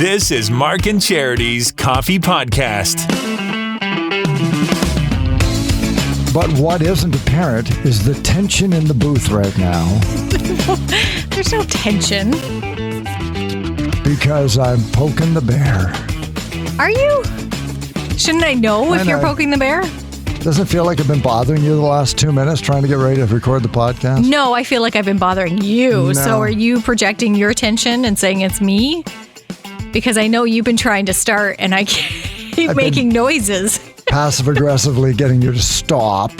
This is Mark and Charity's Coffee Podcast. But what isn't apparent is the tension in the booth right now. There's no tension. Because I'm poking the bear. Are you? Shouldn't I know if you're poking the bear? Doesn't it feel like I've been bothering you the last 2 minutes trying to get ready to record the podcast? No, I feel like I've been bothering you. No. So are you projecting your attention and saying it's me? Because I know you've been trying to start and I keep making noises. Passive-aggressively getting you to stop.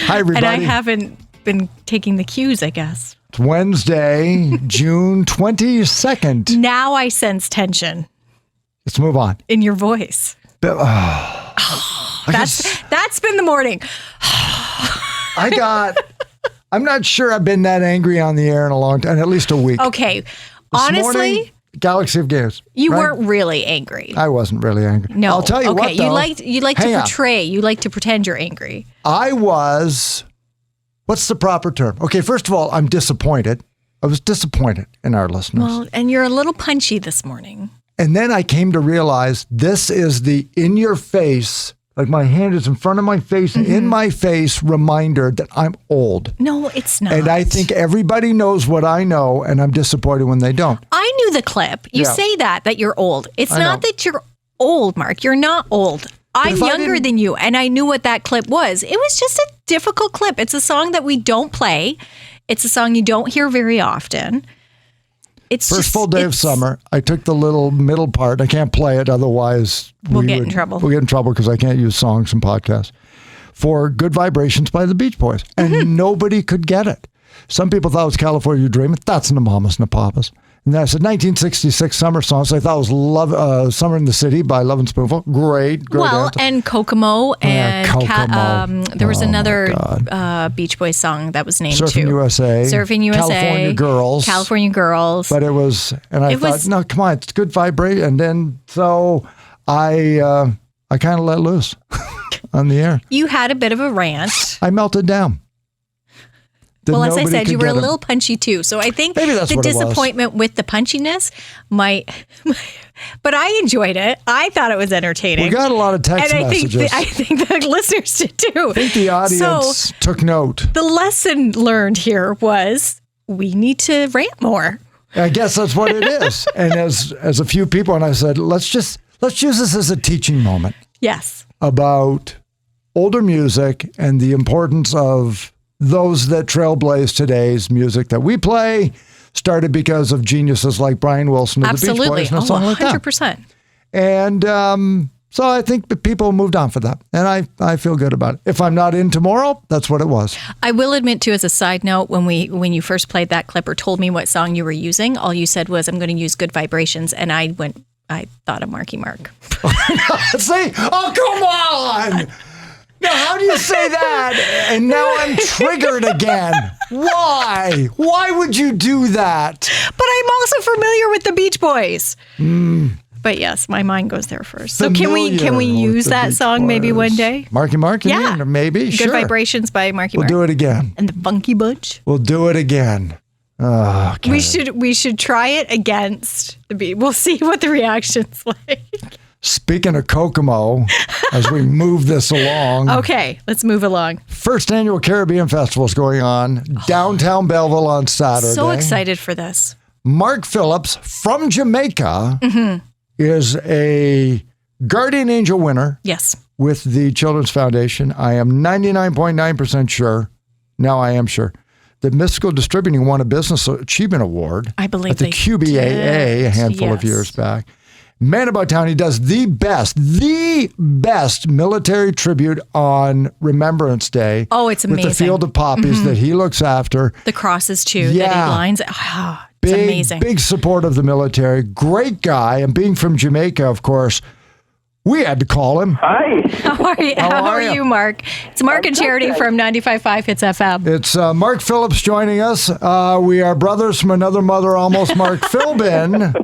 Hi, everybody. And I haven't been taking the cues, I guess. It's Wednesday, June 22nd. Now I sense tension. Let's move on. In your voice. That's been the morning. I'm not sure I've been that angry on the air in a long time, at least a week. Okay. This morning, Galaxy of Games. You right? weren't really angry. I wasn't really angry. No. I'll tell you what, though. You like to portray. You like to pretend you're angry. I was, what's the proper term? Okay, first of all, I'm disappointed. I was disappointed in our listeners. Well, and you're a little punchy this morning. And then I came to realize this is the in-your-face, like my hand is in front of my face, in my face reminder that I'm old. No, it's not. And I think everybody knows what I know, and I'm disappointed when they don't. I knew the clip. You say that you're old. It's not that you're old, Mark. You're not old. I'm younger than you, and I knew what that clip was. It was just a difficult clip. It's a song that we don't play. It's a song you don't hear very often. First full day of summer, I took the little middle part. I can't play it, otherwise we'll get in trouble. We'll get in trouble because I can't use songs and podcasts. For Good Vibrations by the Beach Boys. And nobody could get it. Some people thought it was California Dreamin'. That's the Mamas and the Papas. And then I said 1966 summer songs. I thought it was Summer in the City by Love and Spoonful. Great anthem. And Kokomo. And Kokomo. There was another Beach Boys song that was named Surfing too. USA. Surfing USA. California Girls. But I thought, no, come on, it's good vibration. And then, so I kind of let loose on the air. You had a bit of a rant. I melted down. Well, as I said, you were a little punchy too. So I think the disappointment with the punchiness might, but I enjoyed it. I thought it was entertaining. We got a lot of text messages. I think the listeners did too. I think the audience took note. The lesson learned here was we need to rant more. I guess that's what it is. And as a few people, and I said, let's use this as a teaching moment. Yes. About older music and the importance of those that trailblaze today's music that we play started because of geniuses like Brian Wilson of the Beach Boys and a song like that. 100%. And so I think people moved on for that. And I feel good about it. If I'm not in tomorrow, that's what it was. I will admit, too, as a side note, when you first played that clip or told me what song you were using, all you said was, I'm going to use Good Vibrations. And I thought of Marky Mark. See? Oh, come on! Now, how do you say that? And now I'm triggered again. Why? Why would you do that? But I'm also familiar with the Beach Boys. But yes, my mind goes there first. So can we use that song maybe one day? Marky Mark? Yeah. Maybe? Good Sure. Vibrations by Marky Mark. We'll do it again. And the Funky Bunch? We'll do it again. Oh, God. We should try it against the Beach. We'll see what the reaction's like. Speaking of Kokomo, as we move this along. Okay, let's move along. First annual Caribbean Festival is going on downtown Belleville on Saturday. So excited for this. Mark Phillips from Jamaica is a Guardian Angel winner. Yes. With the Children's Foundation. I am 99.9% sure. Now I am sure. That Mystical Distributing won a Business Achievement Award. I believe at the QBAA a handful of years back. Man About Town, he does the best military tribute on Remembrance Day. Oh, it's amazing. With the Field of Poppies that he looks after. The crosses, too, that he lines. Oh, it's amazing. Big support of the military. Great guy. And being from Jamaica, of course, we had to call him. Hi. How are you, Mark? It's Mark and Charity from 95.5 Hits FM. It's Mark Phillips joining us. We are brothers from another mother, almost Mark Philbin.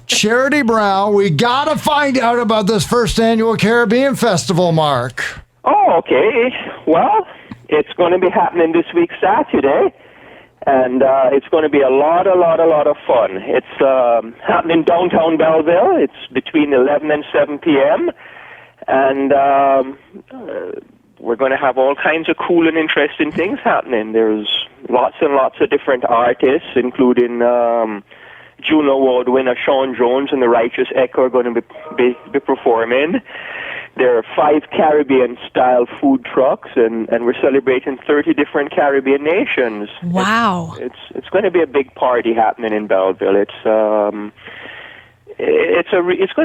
Charity Brown. We got to find out about this first annual Caribbean Festival, Mark. Oh, okay. Well, it's going to be happening this week, Saturday. And it's going to be a lot of fun. It's happening downtown Belleville. It's between 11 and 7 p.m. And we're going to have all kinds of cool and interesting things happening. There's lots and lots of different artists, including Juno Award winner Sean Jones and the Righteous Echo are going to be performing. There are 5 Caribbean-style food trucks, and we're celebrating 30 different Caribbean nations. Wow! It's going to be a big party happening in Belleville. It's going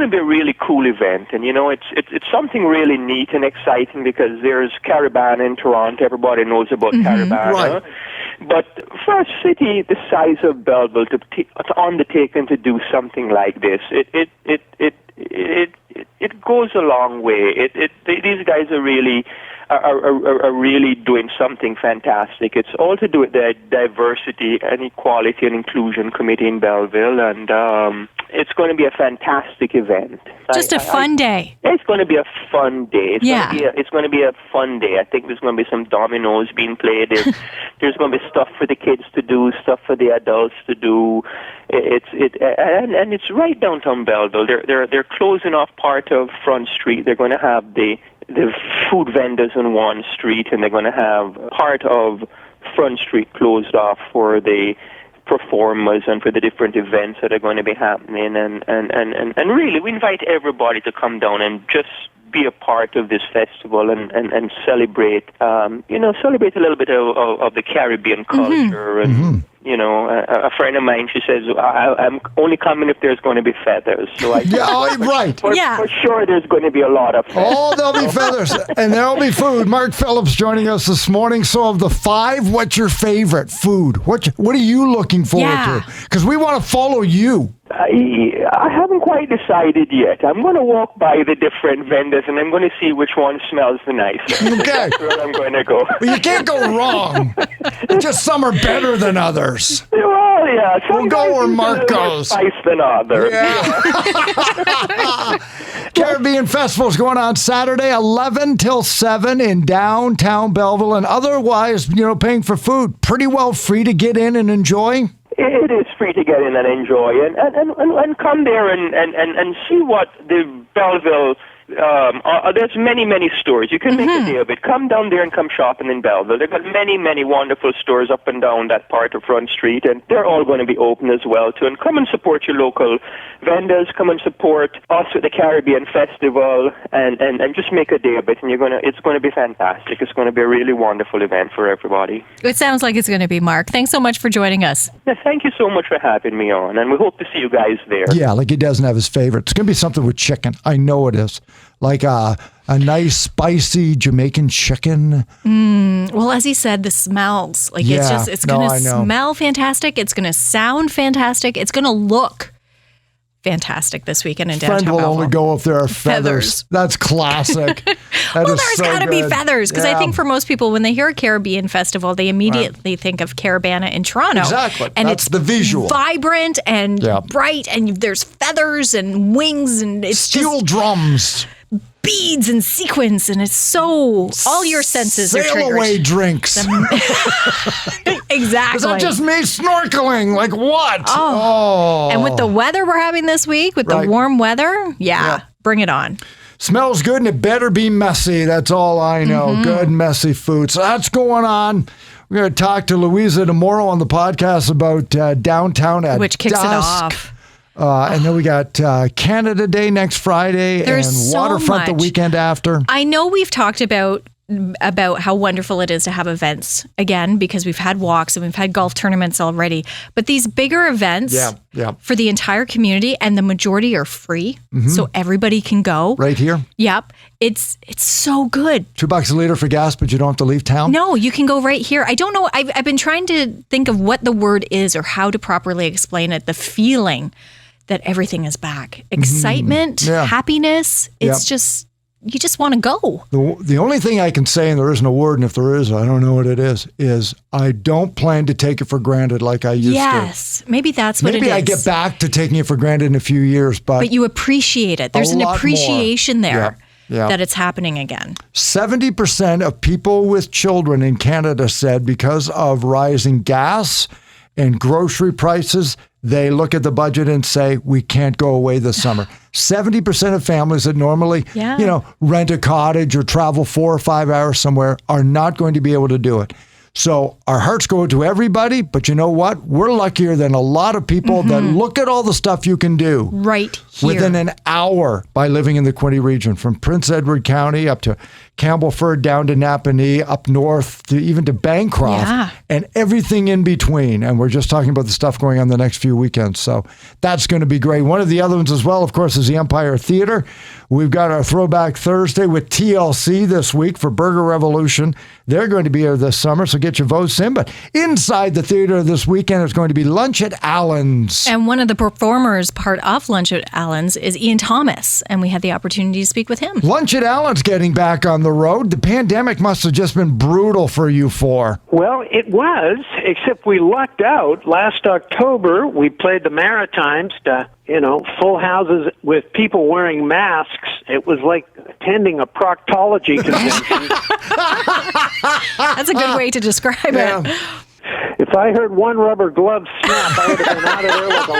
to be a really cool event, and it's something really neat and exciting because there's Caribana in Toronto. Everybody knows about Caribana. Right. But for a city the size of Belleville to undertake and to do something like this, it goes a long way. These guys are really doing something fantastic. It's all to do with the Diversity and Equality and Inclusion Committee in Belleville, and it's going to be a fantastic event. Just a fun day. It's going to be a fun day. It's going to be a fun day. I think there's going to be some dominoes being played. There's going to be stuff for the kids to do, stuff for the adults to do. And it's right downtown Belleville. They're closing off part of Front Street. They're going to have the food vendors on one street, and they're going to have part of Front Street closed off for the performers and for the different events that are going to be happening. And really, we invite everybody to come down and just be a part of this festival and celebrate, celebrate a little bit of the Caribbean culture. And, a friend of mine, she says, I'm only coming if there's going to be feathers. So right. For sure there's going to be a lot of feathers. Oh, there'll be feathers, and there'll be food. Mark Phillips joining us this morning. So of the 5, what's your favorite food? What are you looking forward to? Because we want to follow you. I haven't quite decided yet. I'm going to walk by the different vendors, and I'm going to see which one smells the nicest. Okay. That's where I'm going to go. Well, you can't go wrong. Just some are better than others. Well, yeah. We'll go where Mark goes. Spice than others. Yeah. Caribbean Festival is going on Saturday, 11 till 7 in downtown Belleville, and otherwise, paying for food. Pretty well free to get in and enjoy. It is free to get in and enjoy, and come there and see what the Belleville. There's many stores. You can make a day of it. Come down there and come shopping in Belleville. They've got many wonderful stores up and down that part of Front Street, and they're all going to be open as well too. And come and support your local vendors. Come and support us with the Caribbean Festival, and just make a day of it. And it's going to be fantastic. It's going to be a really wonderful event for everybody. It sounds like it's going to be, Mark. Thanks so much for joining us. Yeah, thank you so much for having me on, and we hope to see you guys there. Yeah, like he doesn't have his favorite. It's going to be something with chicken. I know it is. Like a nice, spicy Jamaican chicken. Well, as he said, the smells. It's going to smell fantastic. It's going to sound fantastic. It's going to look fantastic this weekend in downtown Friend will Belleville. only go if there are feathers. That's classic. There's got to be feathers, because I think for most people, when they hear a Caribbean Festival, they immediately think of Caribana in Toronto. Exactly. And that's it's the visual. Vibrant and bright, and there's feathers and wings, and it's steel drums. Beads and sequins, and it's so all your senses are triggered. Sail away drinks. Exactly. Is that just me snorkeling? Like what? Oh. And with the weather we're having this week, with the warm weather, bring it on. Smells good, and it better be messy. That's all I know. Good, messy food. So that's going on. We're going to talk to Louisa tomorrow on the podcast about downtown at which kicks dusk. It off. And then we got Canada Day next Friday. There's and so Waterfront the weekend after. I know we've talked about how wonderful it is to have events again, because we've had walks and we've had golf tournaments already. But these bigger events for the entire community, and the majority are free, so everybody can go. Right here? Yep. It's so good. $2 a liter for gas, but you don't have to leave town? No, you can go right here. I don't know. I've been trying to think of what the word is or how to properly explain it. The feeling that everything is back. Excitement, happiness. It's just, you just want to go. The only thing I can say, and there isn't a word, and if there is, I don't know what it is I don't plan to take it for granted like I used to. Yes, maybe that's what it is. Maybe I get back to taking it for granted in a few years, but you appreciate it. There's an appreciation there. that it's happening again. 70% of people with children in Canada said because of rising gas and grocery prices, they look at the budget and say, we can't go away this summer. 70% of families that normally, rent a cottage or travel 4 or 5 hours somewhere are not going to be able to do it. So our hearts go to everybody, but you know what? We're luckier than a lot of people that look at all the stuff you can do right here within an hour by living in the Quinte region, from Prince Edward County up to Campbellford, down to Napanee, up north to even to Bancroft, and everything in between. And we're just talking about the stuff going on the next few weekends. So that's going to be great. One of the other ones as well, of course, is the Empire Theatre. We've got our Throwback Thursday with TLC this week for Burger Revolution. They're going to be here this summer, so get your votes in. But inside the theater this weekend is going to be Lunch at Allen's. And one of the performers part of Lunch at Allen's is Ian Thomas, and we had the opportunity to speak with him. Lunch at Allen's getting back on the road. The pandemic must have just been brutal for you four. Well, it was, except we lucked out. Last October, we played the Maritimes to, full houses with people wearing masks. It was like attending a proctology convention. That's a good way to describe it. If I heard one rubber glove snap, I would have been out of there like a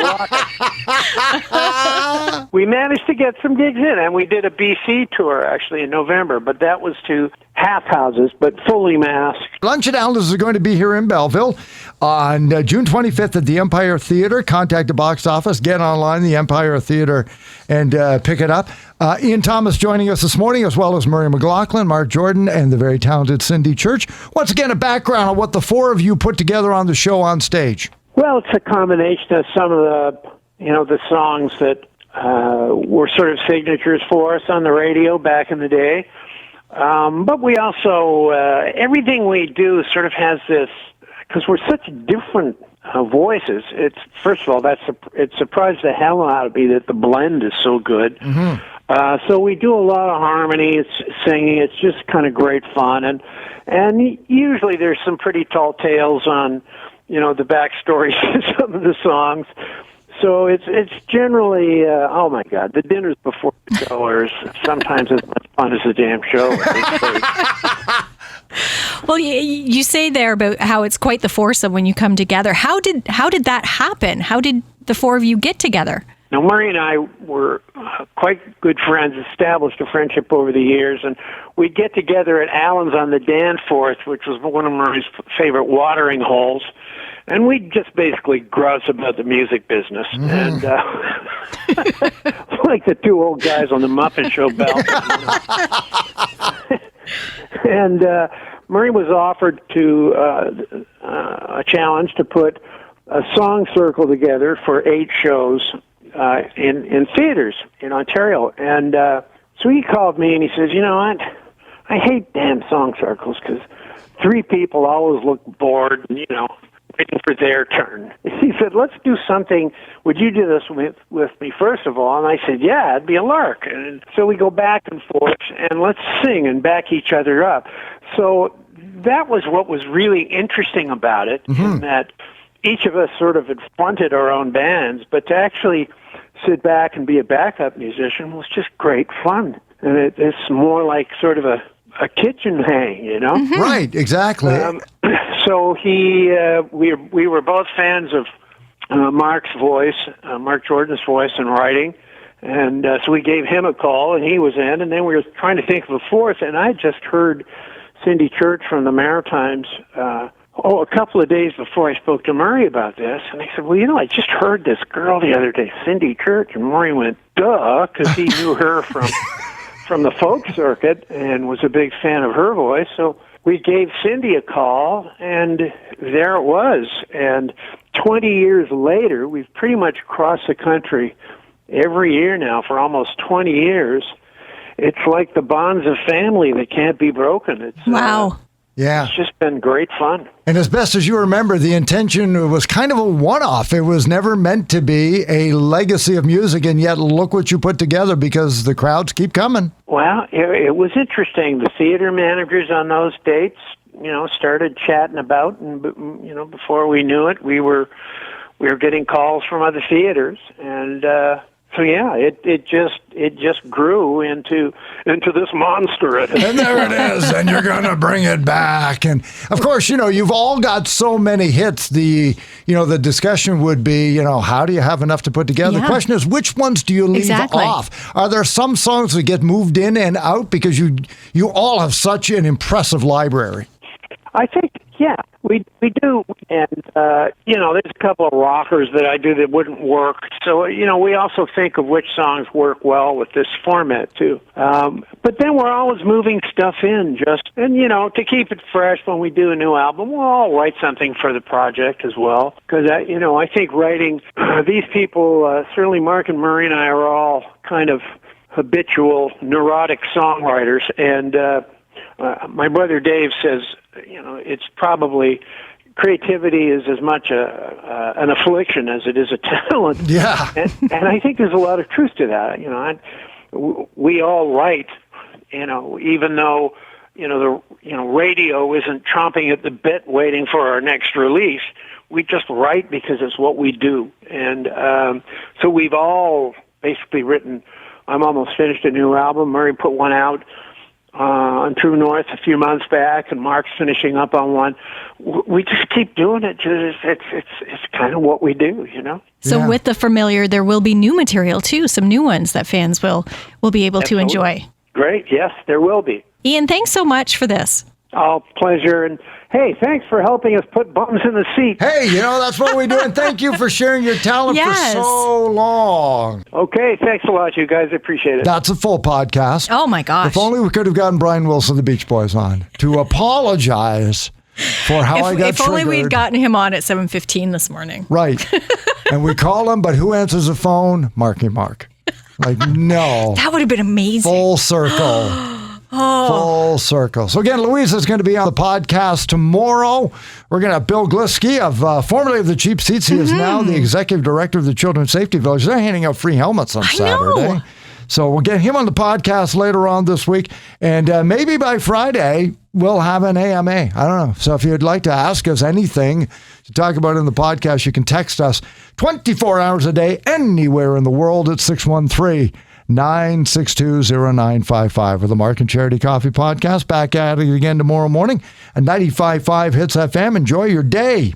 rocket. We managed to get some gigs in, and we did a BC tour, actually, in November, but that was to half houses, but fully masked. Lunch at Allen's is going to be here in Belleville on June 25th at the Empire Theatre. Contact the box office, get online, the Empire Theatre, and pick it up. Ian Thomas joining us this morning, as well as Murray McLaughlin, Mark Jordan, and the very talented Cindy Church. Once again, a background on what the four of you put together on the show on stage. Well, it's a combination of some of the songs that were sort of signatures for us on the radio back in the day. But we also, everything we do sort of has this, because we're such different voices. It's, first of all, it surprised the hell out of me that the blend is so good. So we do a lot of harmony, it's singing, it's just kind of great fun. And usually there's some pretty tall tales on, the backstories to some of the songs. So it's generally, oh my God, the dinners before the show are sometimes as much fun as the damn show. Well, you say there about how it's quite the foursome when you come together. How did that happen? How did the four of you get together? Now, Murray and I were quite good friends, established a friendship over the years, and we'd get together at Allen's on the Danforth, which was one of Murray's favorite watering holes, and we'd just basically grouse about the music business. And like the two old guys on the Muppet Show belt. And Murray was offered to a challenge to put a song circle together for 8 shows in theaters in Ontario. And so he called me and he says, you know what, I hate damn song circles because 3 people always look bored, waiting for their turn. He said, let's do something. Would you do this with me first of all? And I said, yeah, it'd be a lark. And so we go back and forth and let's sing and back each other up. So that was what was really interesting about it, in that each of us sort of had fronted our own bands, but to actually sit back and be a backup musician was just great fun. And it's more like sort of a kitchen hang, Right, exactly. So we were both fans of Mark's voice, Mark Jordan's voice and writing, and so we gave him a call, and he was in, and then we were trying to think of a fourth, and I just heard Cindy Church from the Maritimes a couple of days before I spoke to Murray about this, and I said, well, I just heard this girl the other day, Cindy Church, and Murray went, duh, because he knew her from the folk circuit and was a big fan of her voice, so we gave Cindy a call, and there it was. And 20 years later, we've pretty much crossed the country every year now for almost 20 years. It's like the bonds of family that can't be broken. It's wow. Yeah. It's just been great fun. And as best as you remember, the intention was kind of a one-off. It was never meant to be a legacy of music, and yet look what you put together because the crowds keep coming. Well, it was interesting. The theater managers on those dates, started chatting about, and before we knew it, we were getting calls from other theaters, and So yeah, it just grew into this monster. And there it is, and you're going to bring it back. And of course, you've all got so many hits. The discussion would be, how do you have enough to put together? Yeah. The question is, which ones do you leave off? Are there some songs that get moved in and out because you all have such an impressive library? I think, yeah, we do. And, there's a couple of rockers that I do that wouldn't work. So, we also think of which songs work well with this format, too. But then we're always moving stuff in to keep it fresh when we do a new album. We'll all write something for the project as well. Because, I think writing, these people, certainly Mark and Murray and I are all kind of habitual neurotic songwriters. And my brother Dave says, it's probably creativity is as much an affliction as it is a talent. Yeah. And I think there's a lot of truth to that. We all write, even though, the radio isn't chomping at the bit waiting for our next release. We just write because it's what we do. And so we've all basically written. I'm almost finished a new album. Murray put one out on True North a few months back, and Mark's finishing up on one. We just keep doing it. It's kind of what we do, So with the familiar, there will be new material too, some new ones that fans will be able to enjoy. Great, yes, there will be. Ian, thanks so much for this. Oh, pleasure. And hey, thanks for helping us put bums in the seat. Hey, that's what we do. And thank you for sharing your talent for so long. Okay, thanks a lot, you guys. I appreciate it. That's a full podcast. Oh, my gosh. If only we could have gotten Brian Wilson, the Beach Boys, on to apologize for how I got If only triggered. we'd gotten him on at 7:15 this morning. Right. And we call him, but who answers the phone? Marky Mark. Like, no. That would have been amazing. Full circle. Full circle. So again, Louise is going to be on the podcast tomorrow. We're going to have Bill Glisky, formerly of the Cheap Seats. He is now the executive director of the Children's Safety Village. They're handing out free helmets on Saturday. Know. So we'll get him on the podcast later on this week. And maybe by Friday, we'll have an AMA. I don't know. So if you'd like to ask us anything to talk about in the podcast, you can text us 24 hours a day, anywhere in the world at 613-962-0955 with the Mark and Charity Coffee Podcast. Back at it again tomorrow morning at 95.5 Hits FM. Enjoy your day.